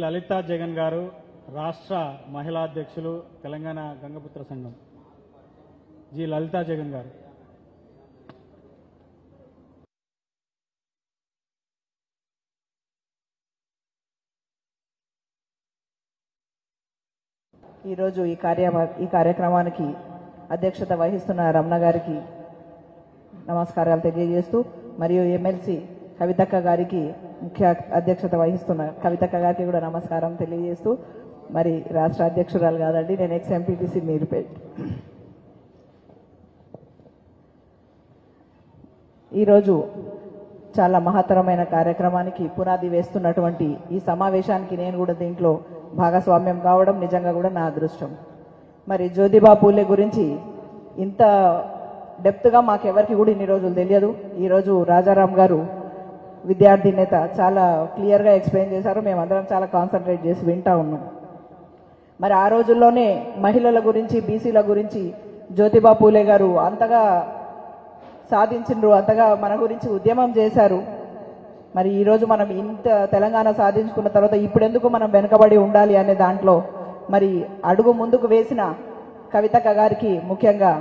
లలితా జగన్ గారు రాష్ట్ర మహిళా అధ్యక్షులు తెలంగాణ గంగపుత్ర సంఘం జి లలితా జగన్ గారు. ఈరోజు ఈ కార్యక్రమానికి అధ్యక్షత వహిస్తున్న రమణ గారికి నమస్కారాలు తెలియజేస్తూ, మరియు ఎమ్మెల్సీ కవితక్క గారికి ముఖ్య అధ్యక్షత వహిస్తున్న కవితక్క గారికి కూడా నమస్కారం తెలియజేస్తూ, మరి రాష్ట్ర అధ్యక్షురాలు కాదండి, నేను ఎక్స్-ఎంపీటీసీ మీరుపేట్. ఈరోజు చాలా మహత్తరమైన కార్యక్రమానికి పునాది వేస్తున్నటువంటి ఈ సమావేశానికి నేను కూడా దీంట్లో భాగస్వామ్యం కావడం నిజంగా కూడా నా అదృష్టం. మరి జ్యోతిబా పూలే గురించి ఇంత డెప్త్గా మాకెవరికి కూడా ఇన్ని రోజులు తెలియదు. ఈరోజు రాజారాం గారు విద్యార్థి నేత చాలా క్లియర్గా ఎక్స్ప్లెయిన్ చేశారు. మేమందరం చాలా కాన్సన్ట్రేట్ చేసి వింటా ఉన్నాం. మరి ఆ రోజుల్లోనే మహిళల గురించి, బీసీల గురించి జ్యోతిబా పూలే గారు అంతగా సాధించిండ్రు, అంతగా మన గురించి ఉద్యమం చేశారు. మరి ఈరోజు మనం ఇంత తెలంగాణ సాధించుకున్న తర్వాత ఇప్పుడెందుకు మనం వెనుకబడి ఉండాలి అనే దాంట్లో మరి అడుగు ముందుకు వేసిన కవితక్క గారికి ముఖ్యంగా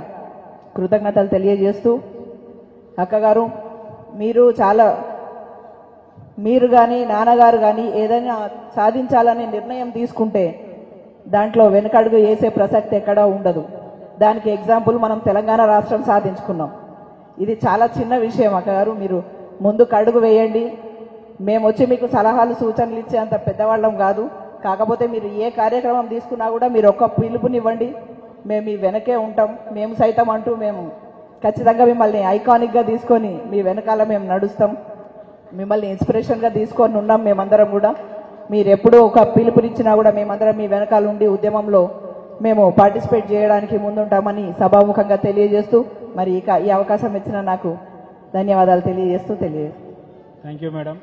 కృతజ్ఞతలు తెలియజేస్తూ, అక్కగారు మీరు కానీ నాన్నగారు కానీ ఏదైనా సాధించాలనే నిర్ణయం తీసుకుంటే దాంట్లో వెనుకడుగు వేసే ప్రసక్తి ఎక్కడా ఉండదు. దానికి ఎగ్జాంపుల్ మనం తెలంగాణ రాష్ట్రం సాధించుకున్నాం. ఇది చాలా చిన్న విషయం అక్కగారు, మీరు ముందుకు అడుగు వేయండి. మేము వచ్చి మీకు సలహాలు సూచనలు ఇచ్చే అంత పెద్దవాళ్ళం కాదు. కాకపోతే మీరు ఏ కార్యక్రమం తీసుకున్నా కూడా మీరు ఒక్క పిలుపునివ్వండి, మేము మీ వెనకే ఉంటాం. మేము సైతం అంటూ మేము ఖచ్చితంగా మిమ్మల్ని ఐకానిక్గా తీసుకొని మీ వెనకాల మేము నడుస్తాం. మిమ్మల్ని ఇన్స్పిరేషన్గా తీసుకొని ఉన్నాం మేమందరం కూడా. మీరు ఎప్పుడూ ఒక పిలుపునిచ్చినా కూడా మేమందరం మీ వెనకాల ఉండి ఉద్యమంలో మేము పార్టిసిపేట్ చేయడానికి ముందుంటామని సభాముఖంగా తెలియజేస్తూ, మరి ఈ అవకాశం ఇచ్చిన నాకు ధన్యవాదాలు తెలియజేస్తూ థ్యాంక్ యూ మేడం.